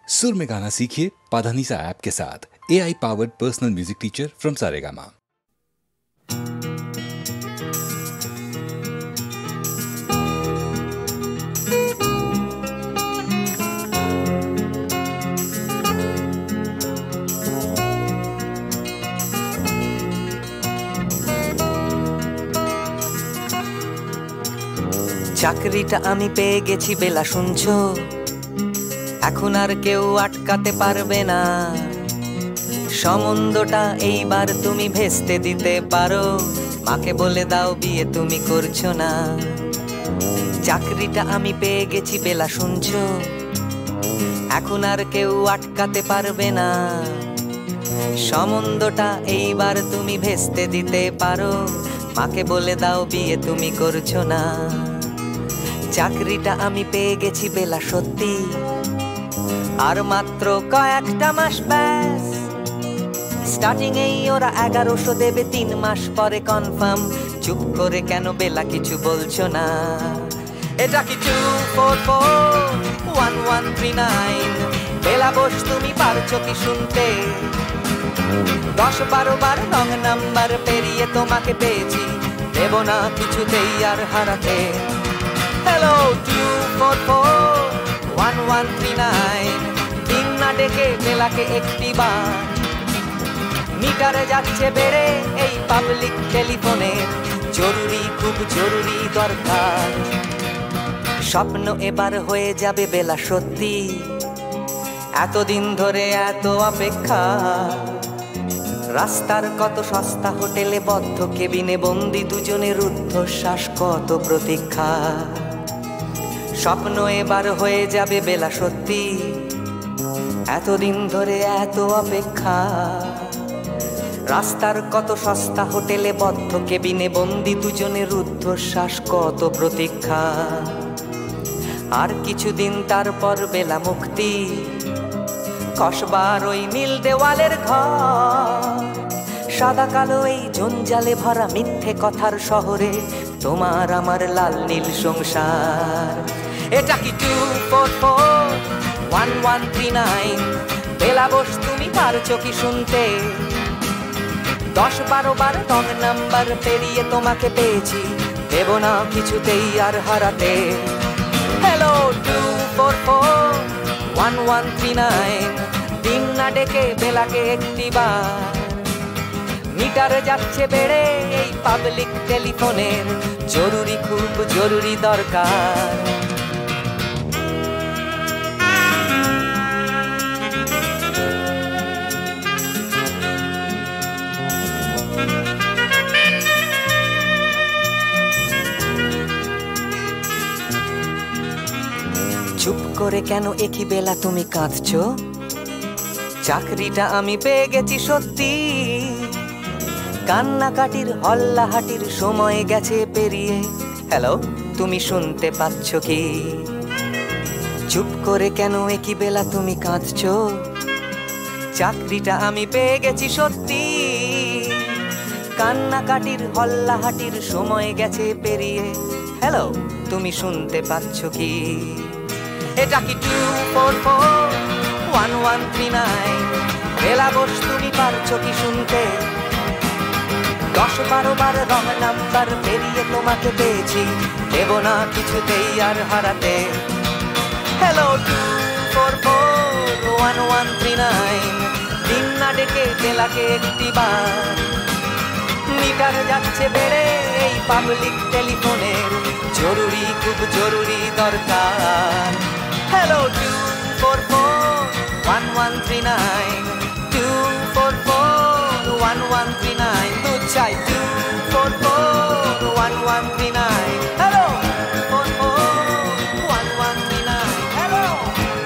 सुर में गाना सीखिए पाधानीसा ऐप के साथ। AI powered personal music teacher from Saregama. চাকরিটা আমি পেয়ে গেছি বেলা শুনছো, এখন আর কেউ আটকাতে পারবে না। সম্বন্ধটা এইবার তুমি ভেস্তে দিতে পারো, মাকে বলে দাও বিয়ে তুমি করছো না। চাকরিটা আমি পেয়ে গেছি বেলা শুনছো, এখন আর কেউ আটকাতে পারবে না। সম্বন্ধটা এইবার তুমি ভেস্তে দিতে পারো, মাকে বলে দাও বিয়ে তুমি করছো না। চাকরিটা আমি পেয়ে গেছি বেলা সত্যি, আর মাত্র কয়েকটা মাস ব্যাস। স্টার্টিং এই ওরা 1100 দেবে, 3 মাস পরে কনফার্ম। চুপ করে কেন বেলা কিছু বলছো না? এটা কি 2441139? বেলা বস তুমি পারছো কি শুনতে? 10-12 বার রং নাম্বার পেরিয়ে তোমাকে পেয়েছি, দেব না কিছুতেই আর হারাতে। হ্যালো 2441139, দিন না ডেকে বেলাকে একটি বার। মিটারে যাচ্ছে বেড়ে এই পাবলিক টেলিফোনের, জরুরি খুব জরুরি দরকার। স্বপ্ন এবার হয়ে যাবে বেলা সত্যি, এতদিন ধরে এত অপেক্ষা। রাস্তার কত সস্তা হোটেলে বদ্ধ কেবিনে বন্দি দুজনের রুদ্ধশ্বাস, কত প্রতীক্ষা। স্বপ্ন এবার হয়ে যাবে বেলা সত্যি, এতদিন ধরে এত অপেক্ষা। রাস্তার কত সস্তা হোটেলে বদ্ধ কেবিনে বন্দি দুজনের রুদ্ধশ্বাস, কত প্রতীক্ষা। আর কিছুদিন তারপর বেলা মুক্তি, কসবার ওই নীল দেওয়ালের ঘর। সাদা কালো এই জঞ্জালে ভরা মিথ্যে কথার শহরে, তোমার আমার লাল নীল সংসার। এটা কি 2441139? বেলা বস তুমি পারছো কি শুনতে? 10-12 বার রং নাম্বার পেরিয়ে তোমাকে পেয়েছি, দেব না কিছুতেই আর হারাতে। হ্যালো 2441139, দিন না ডেকে বেলাকে একটি বার। মিটারে যাচ্ছে বেড়ে এই পাবলিক টেলিফোনের, জরুরি খুব জরুরি দরকার। চুপ করে কেন একই বেলা তুমি কাঁদছো? চাকরিটা আমি পেয়ে গেছি সত্যি, কান্নাকাটির হল্লাহাটির সময় গেছে পেরিয়ে। হ্যালো তুমি শুনতে পাচ্ছ কি? চুপ করে কেন একই বেলা তুমি কাঁদছো? চাকরিটা আমি পেয়ে গেছি সত্যি, কান্নাকাটির হল্লাহাটির সময় গেছে পেরিয়ে। হ্যালো তুমি শুনতে পাচ্ছ কি? এটা কি 2441139? বেলা বস তুমি পারছো কি শুনতে? 10-12 বার রং নাম্বার পেরিয়ে তোমাকে পেয়েছি, দেব না কিছুতেই আর হারাতে। হ্যালো 2441139, দিন না ডেকে বেলাকে একটি বার। মিটার যাচ্ছে বেড়ে এই পাবলিক টেলিফোনের, জরুরি খুব জরুরি দরকার। হ্যালো 2441139, 2441139, দুধ চাই 2441139। Hello 2441139, hello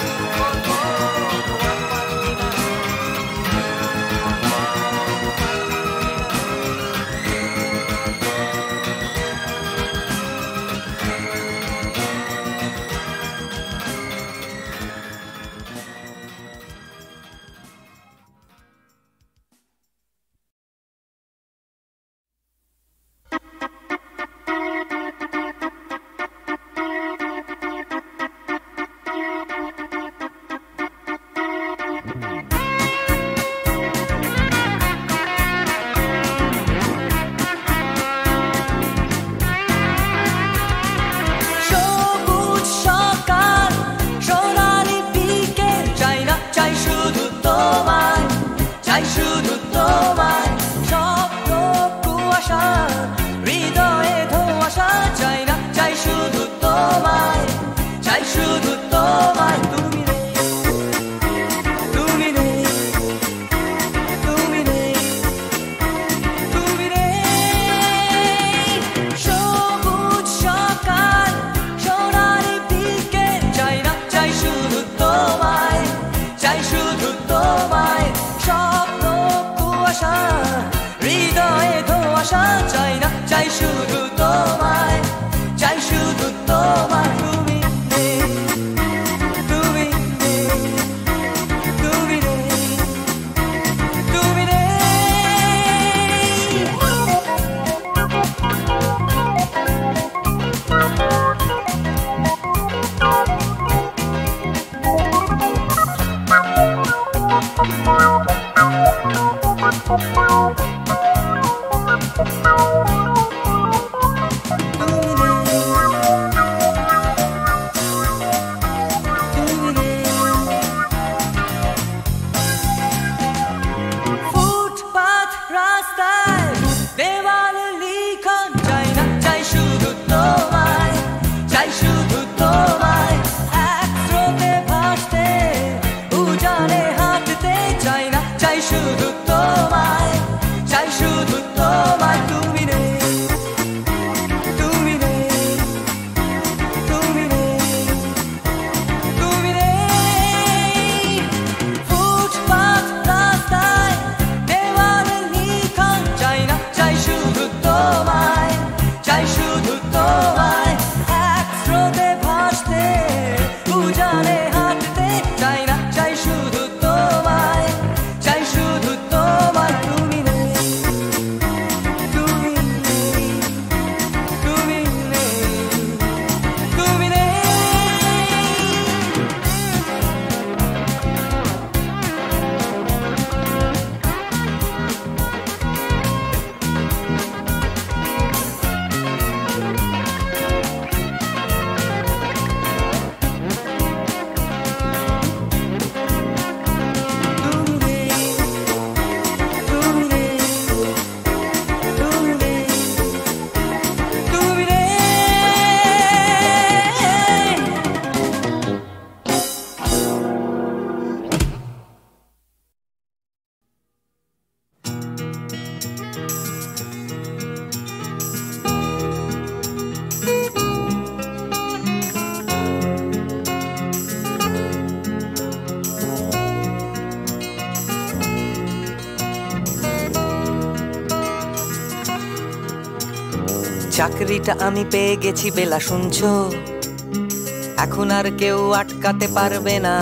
2441139। শুধু তোমায় তুমি নেই তুমি নেই তুমি নেই তুমি নেই সবুজ সকাল সোনালি বিকেল চাই না চাই শুধু তোমায় চাই শুধু তোমায় স্বপ্ন কুয়াশা হৃদয়ে ধোঁয়াশা চাই না চাই শুধু তোমায় চাই শুধু তোমায় তুমি নেই তুমি নেই তুমি নেই তুমি নেই ফুটপাত রাস্তায় দেওয়ালে লিখন চাই না চাই শুধু তোমায় চাই শুধু তোমায় এক স্রোতে ভাসতে উজানে হাঁটতে চাই না চাই শুধু তোমায় চাই শুধু তোমায় তুমি নেই তুমি নেই তুমি নেই তুমি নেই ফুটপাত রাস্তায় দেওয়ালে লিখন চাই না চাই শুধু তোমায় চাই শুধু তোমায় এক স্রোতে ভাসতে উজানে হাঁটতে চাই না চাই শুধু তোমায় চাই শুধু তোমায় তুমি নেই তুমি নেই তুমি নেই তুমি নেই চাকরিটা আমি পেয়ে গেছি বেলা শুনছো এখন আর কেউ আটকাতে পারবে না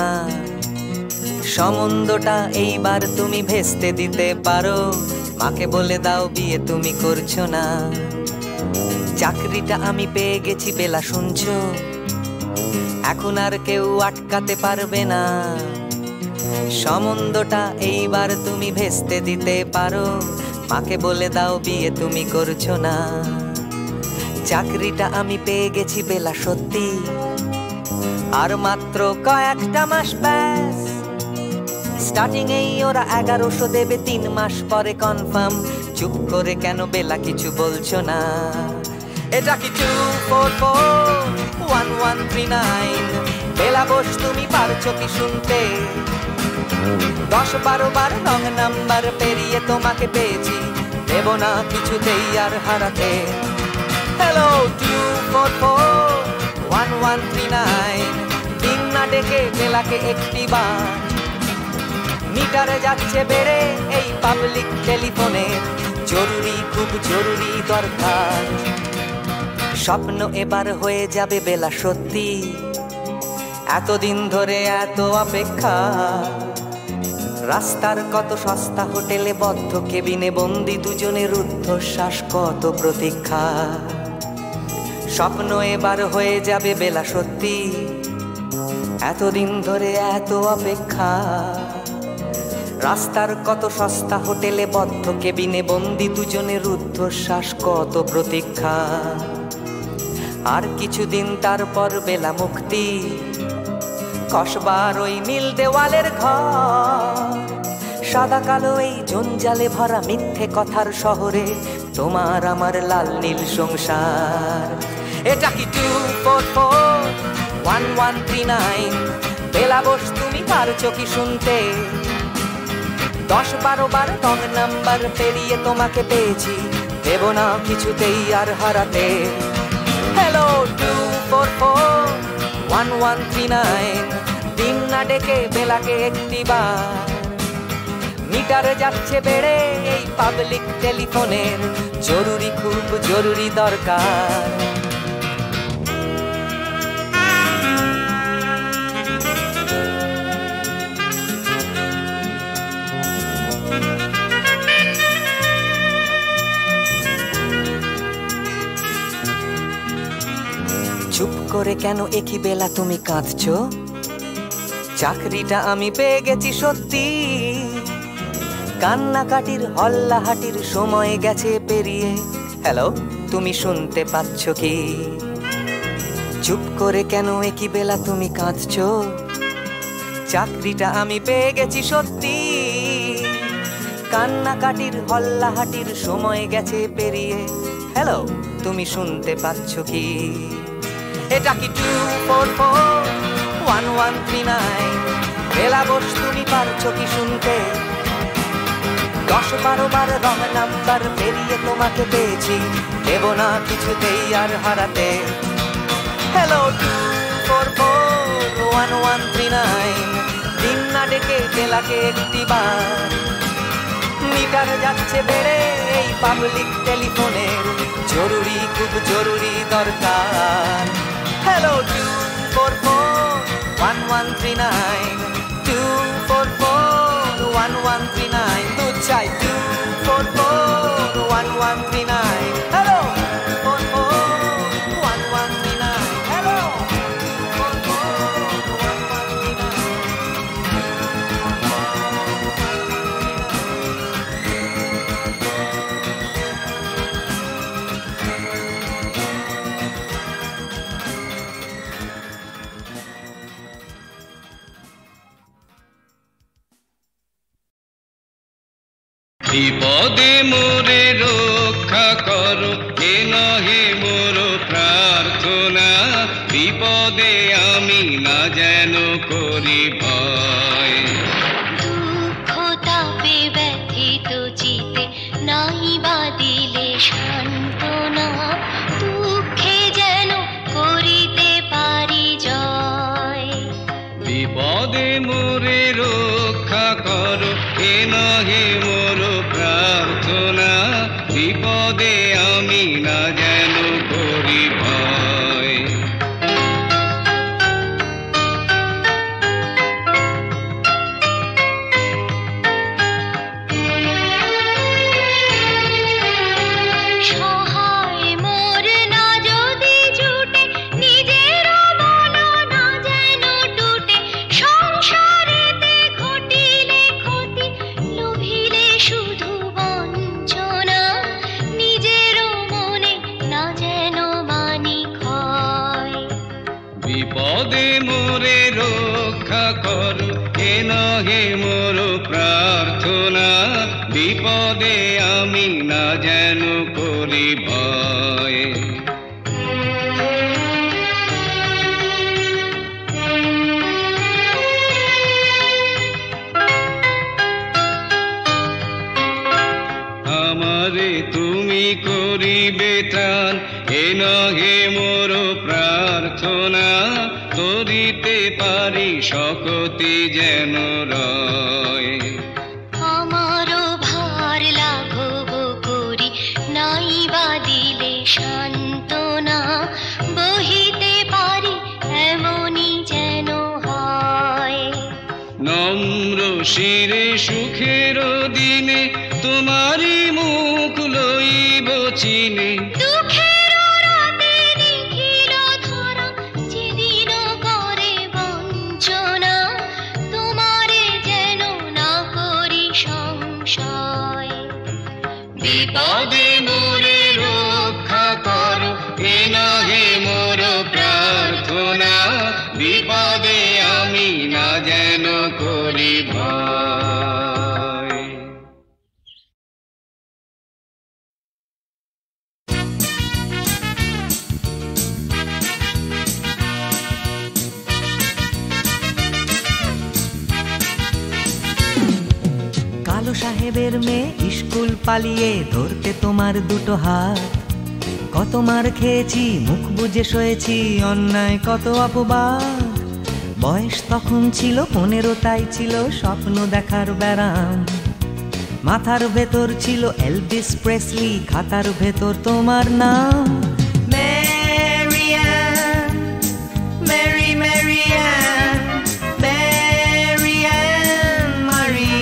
সম্বন্ধটা এইবার তুমি ভেস্তে দিতে পারো মাকে বলে দাও বিয়ে তুমি করছো না চাকরিটা আমি পেয়ে গেছি বেলা শুনছো এখন আর কেউ আটকাতে পারবে না সম্বন্ধটা এইবার তুমি ভেস্তে দিতে পারো মাকে বলে দাও বিয়ে তুমি করছো না চাকরিটা আমি পেয়ে গেছি বেলা সত্যি আর মাত্র কয়েকটা মাস ব্যাস স্টার্টিং এই ওরা 1100 দেবে 3 মাস পরে কনফার্ম চুপ করে কেন বেলা কিছু বলছো না এটা কি 2441139 বেলা বস তুমি পারছো কি শুনতে 10-12 বার রং নাম্বার পেরিয়ে তোমাকে পেয়েছি দেব না কিছুতেই আর হারাতে হ্যালো 2441139 দিন না ডেকে বেলাকে একটি বার মিটারে যাচ্ছে বেড়ে এই পাবলিক টেলিফোনে জরুরি খুব জরুরি দরকার স্বপ্ন এবার হয়ে যাবে বেলা সত্যি এতদিন ধরে এত অপেক্ষা রাস্তার কত সস্তা হোটেলে বদ্ধ কেবিনে বন্দি দুজনের রুদ্ধশ্বাস কত প্রতীক্ষা স্বপ্ন এবার হয়ে যাবে বেলা সত্যি এতদিন ধরে এত অপেক্ষা রাস্তার কত সস্তা হোটেলে বদ্ধ কেবিনে বন্দি দুজনের রুদ্ধশ্বাস কত প্রতীক্ষা আর কিছুদিন তারপর বেলা মুক্তি কসবার ওই নীল দেওয়ালের ঘর সাদা কালো এই জঞ্জালে ভরা মিথ্যে কথার শহরে তোমার আমার লাল নীল সংসার এটা কি 2441139 1139 বেলা বোস তুমি পারছো কি শুনতে 10-12 বার রং নাম্বার পেরিয়ে তোমাকে পেয়েছি দেব না কিছুতেই আর হারাতে হ্যালো 244-1139 দিন না ডেকে বেলাকে একটিবার মিটারে যাচ্ছে বেড়ে এই পাবলিক টেলিফোনের জরুরি খুব জরুরি দরকার চুপ করে কেন একই বেলা তুমি কাঁদছো চাকরিটা আমি পেয়ে গেছি সত্যি কান্নাকাটির হল্লাহাটির সময় গেছে পেরিয়ে হ্যালো তুমি শুনতে পাচ্ছ কি চুপ করে কেন একই বেলা তুমি কাঁদছো চাকরিটা আমি পেয়ে গেছি সত্যি কান্নাকাটির হল্লাহাটির সময় গেছে পেরিয়ে হ্যালো তুমি শুনতে পাচ্ছ কি এটা কি 244-1139 বেলা বোস তুমি পারছো কি শুনতে 10-12 বার রং নাম্বার পেরিয়ে তোমাকে পেয়েছি দেব না কিছুতেই আর হারাতে হ্যালো 244-1139 দিন না ডেকে বেলাকে একটিবার মিটার যাচ্ছে বেড়ে এই পাবলিক টেলিফোনের জরুরি খুব জরুরি দরকার হ্যালো 244-1139 244-1139 দু চাই 244-1139 হ্যালো 244-1139 হ্যালো 244-1139 বিপদে মোরে রক্ষা করো এ নহে মোর প্রার্থনা বিপদে আমি না যেন করি ভয় দুঃখ তাপে ব্যথিত চিতে নাই বা দিলে সান্ত্বনা দুঃখে যেন করিতে পারি জয় বিপদে মোরে রক্ষা করো এ নহে মোর প্রার্থনা বিপদে আমি না যেন করি ভয় সহায় মোর না যদি জুটে নিজের মন না যেন টুটে সংসারেতে ঘটিলে ক্ষতি লোভিলে শুধু বঞ্চনা নিজের মনে না যেন মানি ক্ষয় বিপদে মোরে রক্ষা করো এ নহে মোর প্রার্থনা বিপদে আমি না যেন করি ভয় আমারে তুমি করিবে ত্রাণ এ নহে মোর প্রার্থনা করিতে পারি শকতি যেন রয় আমারও ভার লাঘব করি নাই বা দিলে সান্ত্বনা বহিতে পারি এমনই যেন হয় নম্র শিরে সুখের দিনে তোমারি মুখ লইব চিনে দুঃখের রাতে নিখিল ধরা যেদিন করে বঞ্চনা তোমারে যেন না করি সংশয় বিপদে মোরে রক্ষা করো এ নহে মোর প্রার্থনা বিপদে আমি না যেন করি ভয় সাহেবের মেয়ে স্কুল পালিয়ে ধরতে তোমার দুটো হাত, কত মার খেয়েছি মুখ বুজে সয়েছি অন্যায় কত অপবাদ। বয়স তখন ছিল 15, তাই ছিল স্বপ্ন দেখার ব্যারাম। মাথার ভেতর ছিল এলভিস প্রেসলি, খাতার ভেতর তোমার নাম। ম্যারিয়ান, মেরি ম্যারিয়ান, ম্যারিয়ান মারি,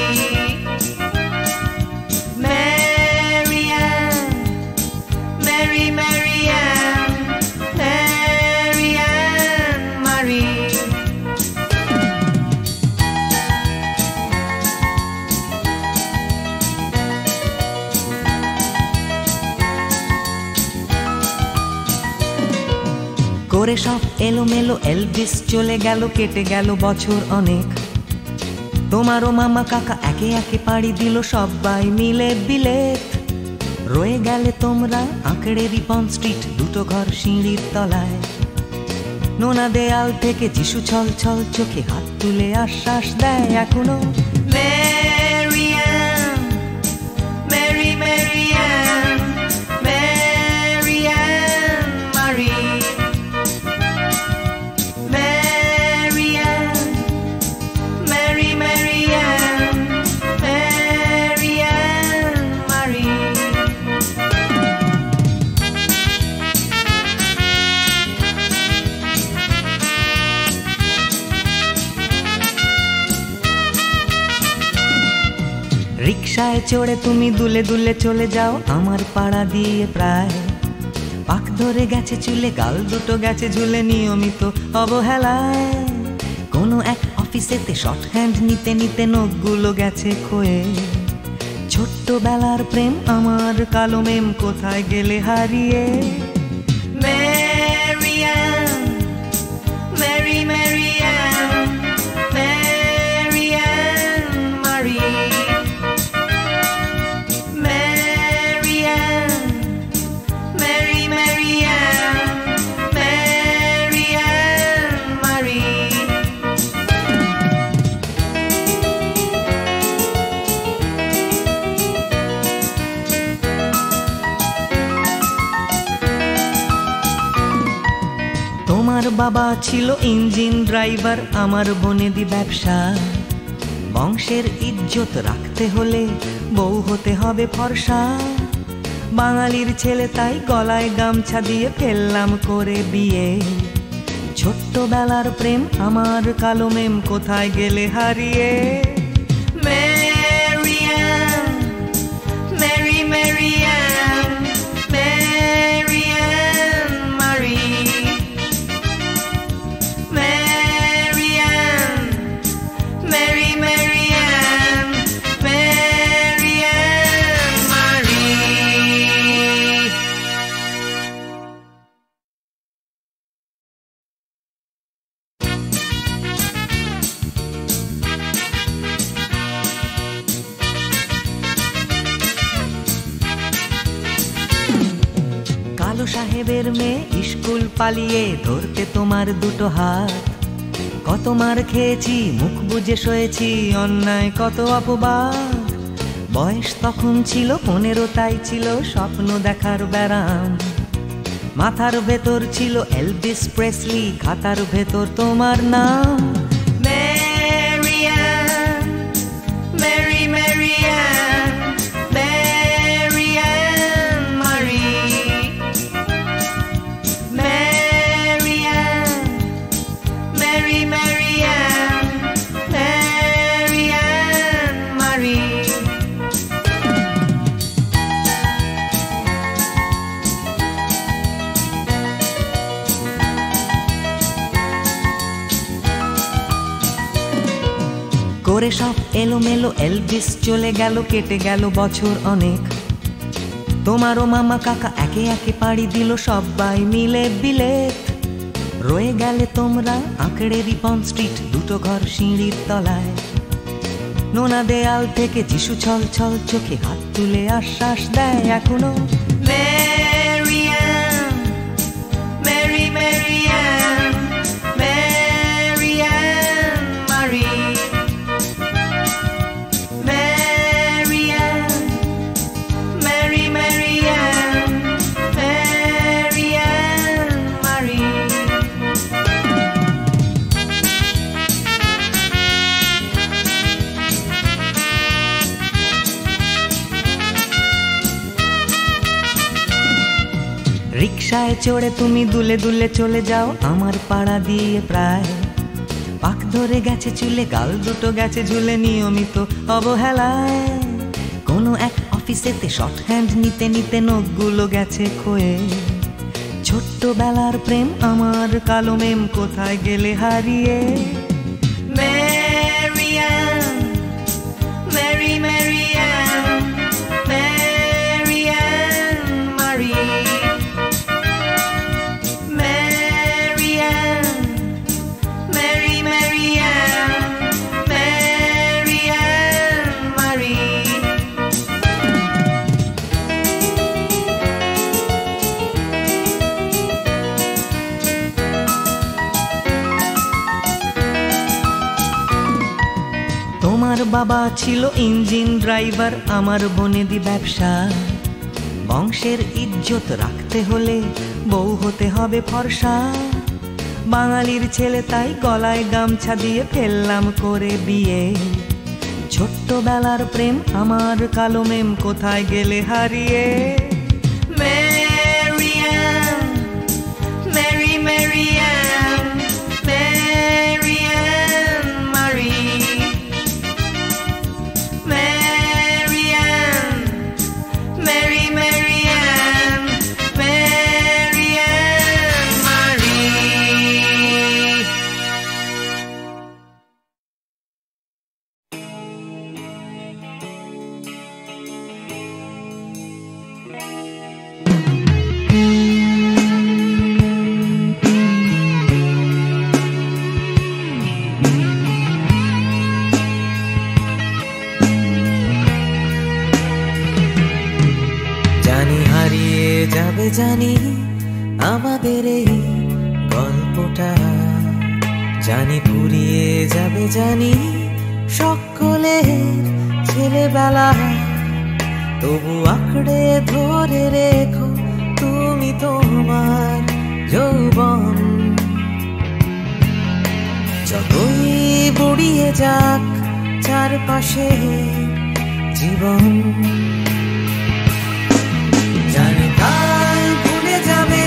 ম্যারিয়ান, মেরি ম্যারিয়ান, ম্যারিয়ান মারি। করে সব এলোমেলো এলভিস চলে গেল, কেটে গেল বছর অনেক। তোমারও মামা কাকা একে একে পাড়ি দিল সবাই মিলে বিলেত। রয়ে গেলে তোমরা আঁকড়ে রিপন স্ট্রিট, দুটো ঘর সিঁড়ির তলায়। নোনা দেয়াল থেকে যিশু ছল ছল চোখে হাত তুলে আশ্বাস দেয় এখনো। ম্যারিয়ান, মেরি ম্যারিয়ান, ম্যারিয়ান মারি, ম্যারিয়ান, মেরি ম্যারিয়ান, ম্যারিয়ান মারি। রিকশায় চড়ে তুমি দুলে দুলে চলে যাও আমার পাড়া দিয়ে প্রায়। পাক ধরে গেছে চুলে, গাল দুটো গেছে ঝুলে নিয়মিত অবহেলায়। কোনো এক অফিসেতে শর্ট হ্যান্ড নিতে নিতে নখগুলো গেছে ক্ষয়ে। ছোট্টবেলার প্রেম আমার কালো মেম কোথায় গেলে হারিয়ে। ম্যারিয়ান, মেরি ম্যারিয়ান, ম্যারিয়ান মারি, ম্যারিয়ান, মেরি ম্যারিয়ান, ম্যারিয়ান মারি। তোমার বাবা ছিল ইঞ্জিন ড্রাইভার, আমার বনেদি ব্যবসা। বংশের ইজ্জত রাখতে হলে বউ হতে হবে ফর্সা। বাঙালির ছেলে তাই গলায় গামছা দিয়ে ফেললাম করে বিয়ে। ছোট্টবেলার প্রেম আমার কালো মেম কোথায় গেলে হারিয়ে। ম্যারিয়ান, মেরি ম্যারিয়ান, ম্যারিয়ান মারি, ম্যারিয়ান, মেরি ম্যারিয়ান, ম্যারিয়ান মারি। কালো সাহেবের মেয়ে স্কুল পালিয়ে ধরতে তোমার দুটো হাত, কত মার খেয়েছি মুখ বুজে সয়েছি অন্যায় কত অপবাদ। বয়স তখন ছিল 15, তাই ছিল স্বপ্ন দেখার ব্যারাম। মাথার ভেতর ছিল এলভিস প্রেসলি, খাতার ভেতর তোমার নাম। ম্যারিয়ান, মেরি ম্যারিয়ান, ম্যারিয়ান মারি, ম্যারিয়ান, মেরি ম্যারিয়ান, ম্যারিয়ান মারি। করে সব এলোমেলো এলভিস চলে গেল, কেটে গেল বছর অনেক। তোমারও মামা কাকা একে একে পাড়ি দিল সবাই মিলে বিলেত। রয়ে গেলে তোমরা আঁকড়ে রিপন স্ট্রিট, দুটো ঘর সিঁড়ির তলায়। নোনা দেয়াল থেকে যিশু ছল ছল চোখে হাত তুলে আশ্বাস দেয় এখনো। ম্যারিয়ান, মেরি ম্যারিয়ান, ম্যারিয়ান মারি, ম্যারিয়ান, রিকশায় চড়ে তুমি দুলে দুলে চলে যাও আমার পাড়া দিয়ে প্রায় পাক ধরে গেছে চুলে গাল দুটো গেছে ঝুলে নিয়মিত অবহেলায় কোনো এক অফিসেতে শর্ট হ্যান্ড নিতে নিতে নখগুলো গেছে ক্ষয়ে ছোট্টবেলার প্রেম আমার কালো মেম কোথায় গেলে হারিয়ে Marianne, Mary Marianne, Marianne Marie Marianne, Mary Marianne, Marianne Marie তোমার বাবা ছিল ইঞ্জিন ড্রাইভার আমার বনেদি ব্যবসা বংশের ইজ্জত রাখতে হলে বউ হতে হবে ফর্সা বাঙালির ছেলে তাই গলায় গামছা দিয়ে ফেললাম করে বিয়ে ছোট্টবেলার প্রেম আমার কালো মেম কোথায় গেলে হারিয়ে Marianne, Mary Marianne, Marianne Marie Marianne, Mary Marianne, Marianne Marie জানি হারিয়ে যাবে জানি আমাদের এই গল্পটা জানি ফুরিয়ে যাবে জানি সকলের ছেলেবেলা তবু আঁকড়ে ধরে রেখো তুমি তোমার যৌবন যতই বুড়িয়ে যাক চারপাশে জীবন জানি কাল ভুলে যাবে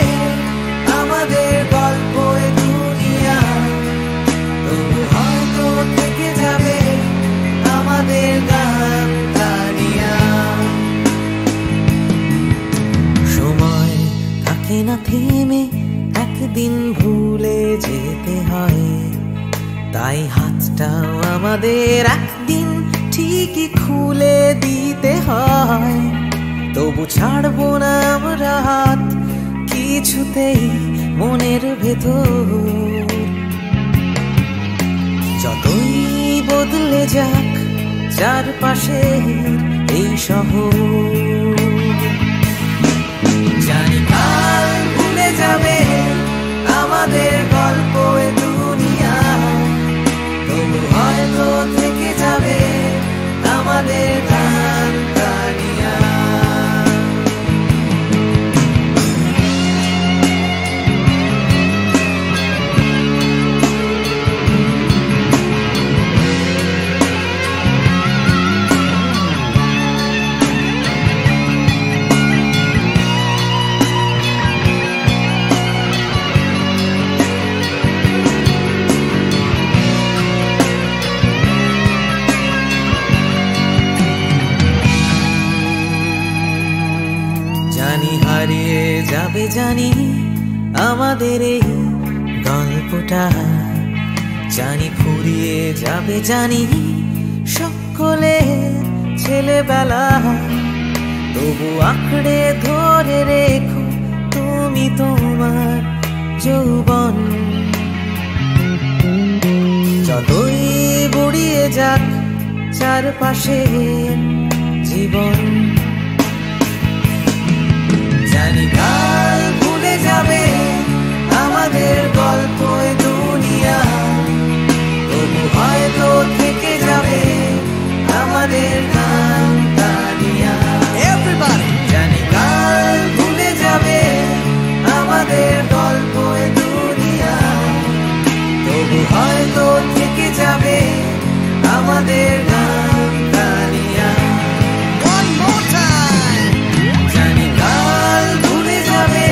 আমাদের গল্প এ দুনিয়া তবু হয়তো থেকে যাবে আমাদের গান গানিয়া সময় থাকে না থেমে একদিন ভুলে যেতে হয় তাই হাতটাও আমাদের একদিন ঠিকই খুলে দিতে হয় তবু ছাড়বো না আমরা হাত কিছুতেই মনের ভেতর যতই বদলে যাক চারপাশে এই শহর জানি কাল ভুলে যাবে আমাদের গল্প এ দুনিয়া তবু হয়তো থেকে যাবে আমাদের গান গানিয়া হারিয়ে যাবে জানি আমাদের এই গল্পটা জানি ফুরিয়ে যাবে জানি সকলের ছেলেবেলা তবু আঁকড়ে ধরে রেখো তুমি তোমার যৌবন যতই বুড়িয়ে যাক চারপাশে জীবন জানি কাল ভুলে যাবে আমাদের গল্প এ দুনিয়া তবু হয়তো থেকে যাবে আমাদের গান গানিয়া জানি কাল ভুলে যাবে আমাদের গল্প এ দুনিয়া তবু হয়তো থেকে যাবে আমাদের গান গানিয়া জানি কাল ভুলে যাবে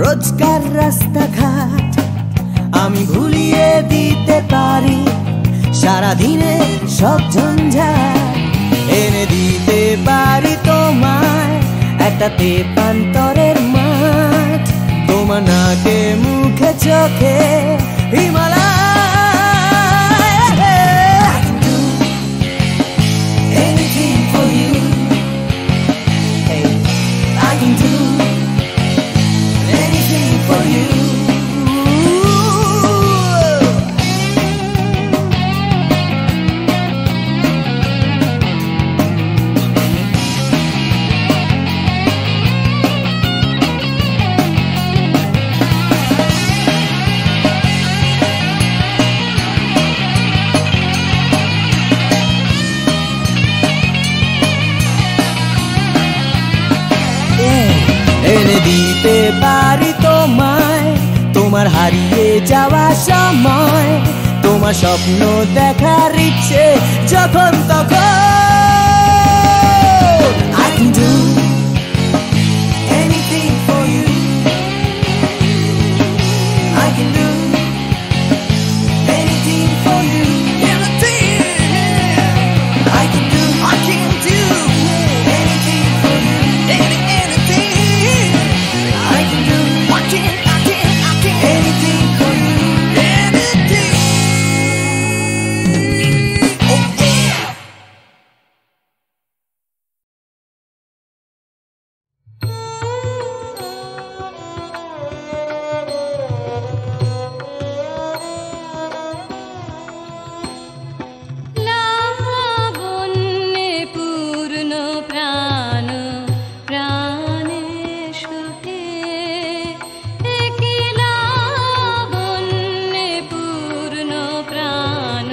রোজকার রাস্তাঘাট আমি ভুলিয়ে দিতে পারি, সারাদিনে সব ঝঞ্ঝাট এনে দিতে পারি তোমায় একটা তেপান্তরের মাঠ। তোমার নাকে মুখে চোখে Himalaya. Anything for you, hey, I can do anything for you. এনে দিতে পারি তোমায় তোমার হারিয়ে যাওয়া সময়, তোমার স্বপ্ন দেখার ইচ্ছে যখন তখন। I can do anything for you, I can do anything for you, anything I can do, I can do anything for you, anything I can do, I can anything for you, anything. Oh yeah. লাবণ্যে পূর্ণ প্রাণ প্রাণে সুখে, একি লাবণ্যে পূর্ণ প্রাণ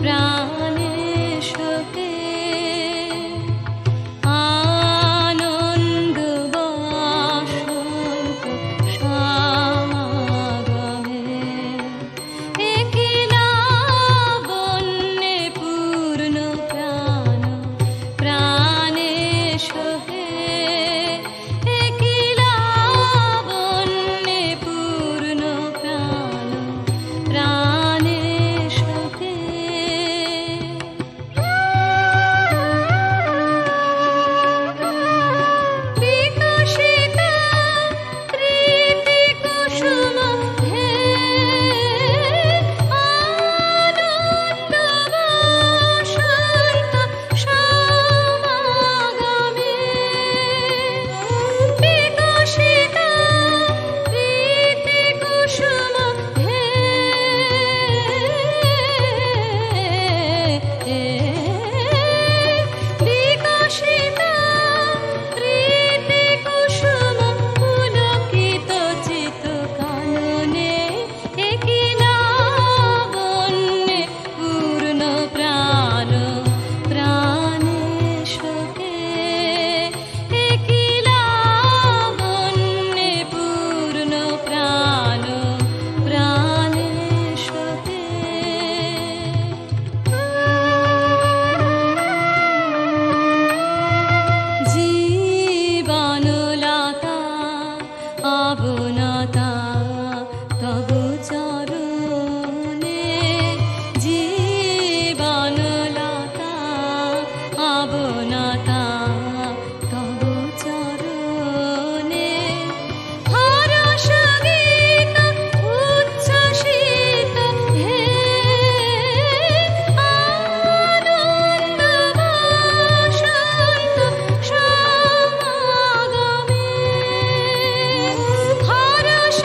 প্রাণে সুখে। আনন্দ বসন্ত সমাগমে, একি লাবণ্যে পূর্ণ প্রাণ প্রাণে সুখে, একি লাবণ্যে পূর্ণ প্রাণ প্রাণে সুখে। বিকশিতা প্রীতি কুসুম হে, আনন্দ বসন্ত সমাগমে, বিকশিতা প্রীতি কুসুম হে, বিকশিতা প্রীতি কুসুম পুলকিত চিত কাননে, একি লাবণ্যে পূর্ণ প্রাণ প্রাণে সুখে, একি লাবণ্যে পূর্ণ প্রাণ প্রাণে সুখে। জীবনলতা অবনতা তবু চরণে, জীবনলতা অবনতা তবু চরণে, হরষ গীত উচ্ছ্বসিত হে, আনন্দ বসন্ত সমাগমে, হরষ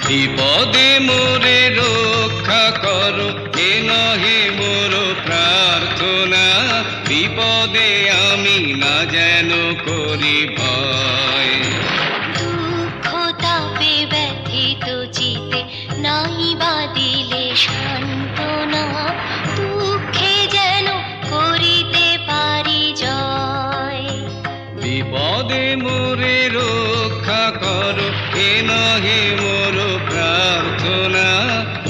বিপদে মোরে রক্ষা করো এ নহে মোর প্রার্থনা, বিপদে আমি না যেন করি ভয়। দুঃখ তাপে ব্যথিত চিতে নাই বা দিলে সান্ত্বনা, দুঃখে যেন করিতে পারি জয়। বিপদে মোরে রক্ষা করো এ নহে মোর প্রার্থনা,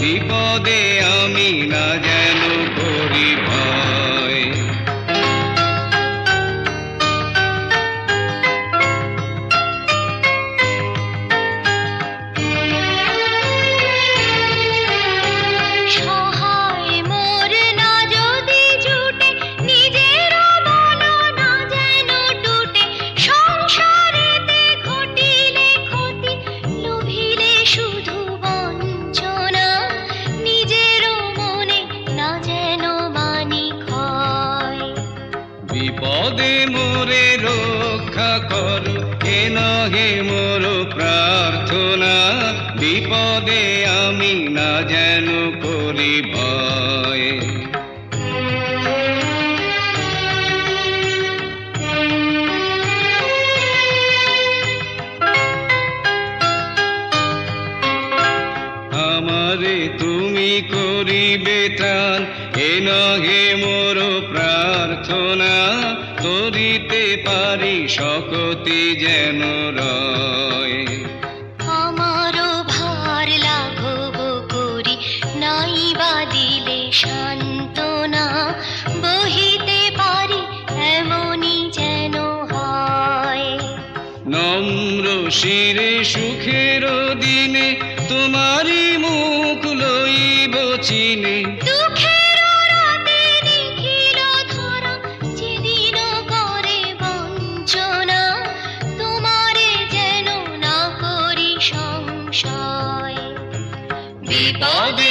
বিপদে আমি না যেন করি ভয়। সহায় মোর না যদি জুটে, নিজের মন না যেন টুটে, সংসারেতে ঘটিলে ক্ষতি, লোভিলে শুধু বঞ্চনা, নিজের মনে না যেন মানি ক্ষয়। বিপদে মোরে রক্ষা করো এ নহে মোর প্রার্থনা, বিপদে আমি না যেন করি ভয়। আমারে তুমি করিবে ত্রাণ এ নহে মোর প্রার্থনা, করিতে পারি শকতি যেন রয়। আমারও ভার লাঘব করি নাই বা দিলে সান্ত্বনা, বহিতে পারি এমনই যেন হয়। নম্র শিরে সুখের দিনে তোমারি মুখ লইব চিনে, দুঃখের রাতে নিখিল ধরা যেদিন করে বঞ্চনা, তোমারে যেন না করি সংশয়। বিপদে